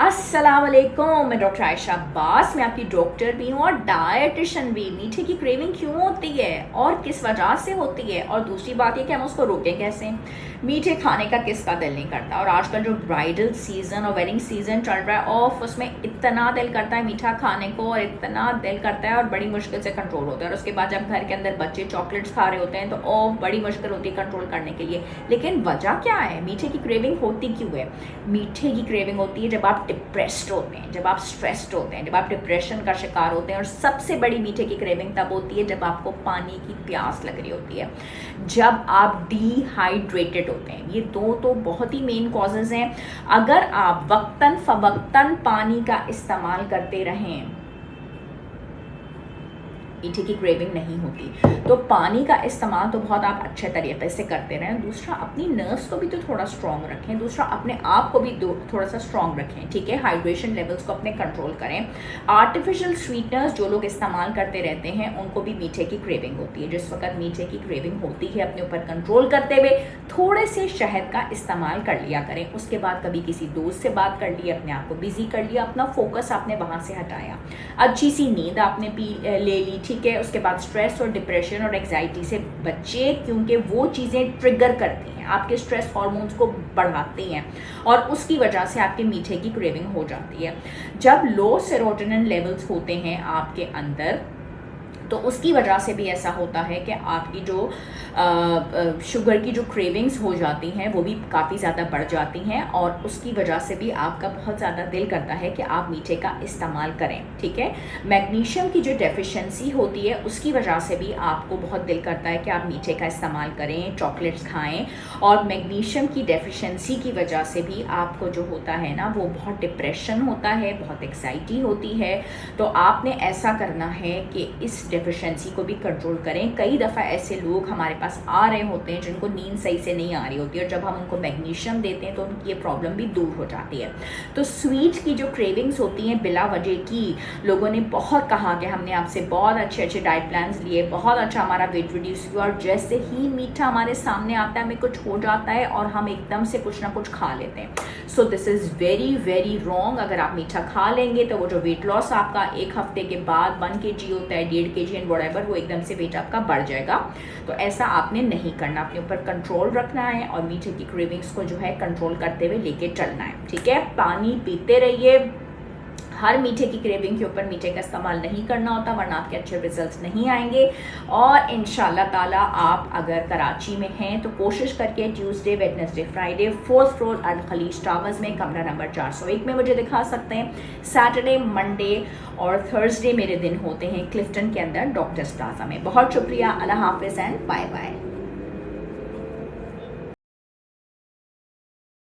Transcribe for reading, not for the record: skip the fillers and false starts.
अस्सलाम वालेकुम, मैं डॉक्टर आयशा अब्बास। मैं आपकी डॉक्टर भी हूँ और डायटिशियन भी। मीठे की क्रेविंग क्यों होती है और किस वजह से होती है, और दूसरी बात ये कि हम उसको रोकें कैसे। मीठे खाने का किसका दिल नहीं करता, और आजकल जो ब्राइडल सीजन और वेडिंग सीजन चल रहा है ऑफ, उसमें इतना दिल करता है मीठा खाने को, और इतना दिल करता है और बड़ी मुश्किल से कंट्रोल होता है। और उसके बाद जब घर के अंदर बच्चे चॉकलेट्स खा रहे होते हैं तो ऑफ बड़ी मुश्किल होती है कंट्रोल करने के लिए। लेकिन वजह क्या है, मीठे की क्रेविंग होती क्यों है? मीठे की क्रेविंग होती है जब आप डिप्रेस्ड होते हैं, जब आप स्ट्रेस्ड होते हैं, जब आप डिप्रेशन का शिकार होते हैं। और सबसे बड़ी मीठे की क्रेविंग तब होती है जब आपको पानी की प्यास लग रही होती है, जब आप डिहाइड्रेटेड होते हैं। ये दो तो बहुत ही मेन कॉजेज हैं। अगर आप वक्तन फवक्तन पानी का इस्तेमाल करते रहें, मीठे की क्रेविंग नहीं होती। तो पानी का इस्तेमाल तो बहुत आप अच्छे तरीके से करते रहें। दूसरा, अपनी नर्व्स को भी तो थोड़ा स्ट्रॉन्ग रखें। दूसरा, अपने आप को भी थोड़ा सा स्ट्रॉन्ग रखें, ठीक है। हाइड्रेशन लेवल्स को अपने कंट्रोल करें। आर्टिफिशियल स्वीटनर्स जो लोग इस्तेमाल करते रहते हैं उनको भी मीठे की क्रेविंग होती है। जिस वक्त मीठे की क्रेविंग होती है, अपने ऊपर कंट्रोल करते हुए थोड़े से शहद का इस्तेमाल कर लिया करें। उसके बाद कभी किसी दोस्त से बात कर ली, अपने आप को बिजी कर लिया, अपना फोकस आपने वहां से हटाया, अच्छी सी नींद आपने ले ली, ठीक है। उसके बाद स्ट्रेस और डिप्रेशन और एग्जाइटी से बचे, क्योंकि वो चीज़ें ट्रिगर करती हैं, आपके स्ट्रेस हार्मोन्स को बढ़ाती हैं, और उसकी वजह से आपके मीठे की क्रेविंग हो जाती है। जब लो सेरोटोनिन लेवल्स होते हैं आपके अंदर, तो उसकी वजह से भी ऐसा होता है कि आपकी जो शुगर की जो क्रेविंग्स हो जाती हैं वो भी काफ़ी ज़्यादा बढ़ जाती हैं, और उसकी वजह से भी आपका बहुत ज़्यादा दिल करता है कि आप मीठे का इस्तेमाल करें, ठीक है। मैग्नीशियम की जो डेफिशिएंसी होती है उसकी वजह से भी आपको बहुत दिल करता है कि आप मीठे का इस्तेमाल करें, चॉकलेट्स खाएँ। और मैग्नीशियम की डेफिशिएंसी की वजह से भी आपको जो होता है ना, वो बहुत डिप्रेशन होता है, बहुत एग्जाइटी होती है। तो आपने ऐसा करना है कि इस डेफिशिएंसी को भी कंट्रोल करें। कई दफ़ा ऐसे लोग हमारे पास आ रहे होते हैं जिनको नींद सही से नहीं आ रही होती है, और जब हम उनको मैग्नीशियम देते हैं तो उनकी ये प्रॉब्लम भी दूर हो जाती है। तो स्वीट की जो क्रेविंग्स होती हैं बिला वजह की, लोगों ने बहुत कहा कि हमने आपसे बहुत अच्छे अच्छे डाइट प्लान्स लिए, बहुत अच्छा हमारा वेट रिड्यूस हुआ, और जैसे ही मीठा हमारे सामने आता है हमें कुछ हो जाता है और हम एकदम से कुछ ना कुछ खा लेते हैं। So this is very very wrong. अगर आप मीठा खा लेंगे तो वो जो वेट लॉस आपका एक हफ्ते के बाद 1 kg होता है, 1.5 kg एंड व्हाटएवर, वो एकदम से वेट आपका बढ़ जाएगा। तो ऐसा आपने नहीं करना, अपने ऊपर कंट्रोल रखना है और मीठे की क्रेविंग्स को जो है कंट्रोल करते हुए लेके चलना है, ठीक है। पानी पीते रहिए। हर मीठे की क्रेविंग के ऊपर मीठे का इस्तेमाल नहीं करना होता, वरना आपके अच्छे रिजल्ट्स नहीं आएंगे। और इंशाल्लाह ताला आप अगर कराची में हैं तो कोशिश करके Tuesday, Wednesday, Friday 4th floor Al Khaleej towers में कमरा नंबर 401 में मुझे दिखा सकते हैं। सैटरडे, मंडे और थर्सडे मेरे दिन होते हैं क्लिफ्टन के अंदर डॉक्टर्स प्लाजा में। बहुत शुक्रिया, अल्लाह हाफिज़ एंड बाय बाय।